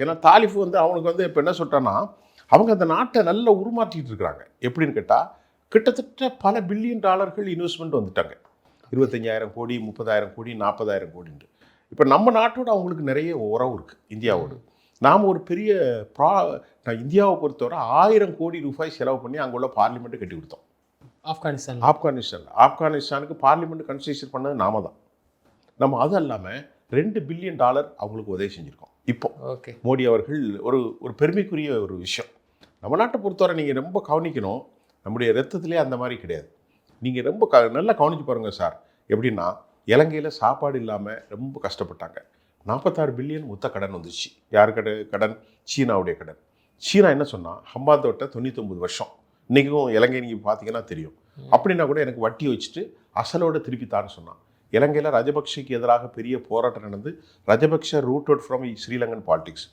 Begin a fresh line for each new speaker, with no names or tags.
ஏன்னா தாலிஃப் வந்து அவனுக்கு வந்து இப்போ என்ன சொல்லிட்டான்னா அவங்க அந்த நாட்டை நல்லா உருமாற்றிட்டு இருக்கிறாங்க. எப்படின்னு கேட்டால் கிட்டத்தட்ட பல பில்லியன் டாலர்கள் இன்வெஸ்ட்மெண்ட் வந்துட்டாங்க. 25,000 கோடி, 30,000 கோடி, 40,000 கோடின்ட்டு. இப்போ நம்ம நாட்டோட அவங்களுக்கு நிறைய உறவு இருக்குது இந்தியாவோடு. நாம் ஒரு பெரிய நான் இந்தியாவை பொறுத்தவரை 1000 கோடி ரூபாய் செலவு பண்ணி அங்கே உள்ள பார்லிமெண்ட்டு கட்டி கொடுத்தோம். ஆப்கானிஸ்தானுக்கு பார்லிமெண்ட் கன்ஸ்ட்ரக்ஷன் பண்ணது நாம தான். நம்ம அது இல்லாமல் 2 பில்லியன் டாலர் அவங்களுக்கு உதவி செஞ்சுருக்கோம். இப்போ மோடி அவர்கள் ஒரு பெருமைக்குரிய ஒரு விஷயம். நம்ம நாட்டை பொறுத்தவரை நீங்கள் ரொம்ப கவனிக்கணும். நம்முடைய ரத்தத்திலே அந்த மாதிரி கிடையாது. நீங்கள் ரொம்ப நல்லா கவனிச்சு பாருங்கள் சார். எப்படின்னா இலங்கையில் சாப்பாடு இல்லாமல் ரொம்ப கஷ்டப்பட்டாங்க. 46 பில்லியன் மொத்த கடன் வந்துச்சு. யார் கடன்? சீனாவுடைய கடன். சீனா என்ன சொன்னால் ஹம்பாந்தோட்டை 99 வருஷம். இன்றைக்கும் இலங்கை நீங்கள் பார்த்தீங்கன்னா தெரியும். அப்படின்னா கூட எனக்கு வட்டி வச்சுட்டு அசலோடு திருப்பித்தான்னு சொன்னான். இலங்கையில் ராஜபக்சேக்கு எதிராக பெரிய போராட்டம் நடந்து Rajapaksa root out from Sri Lankan politics.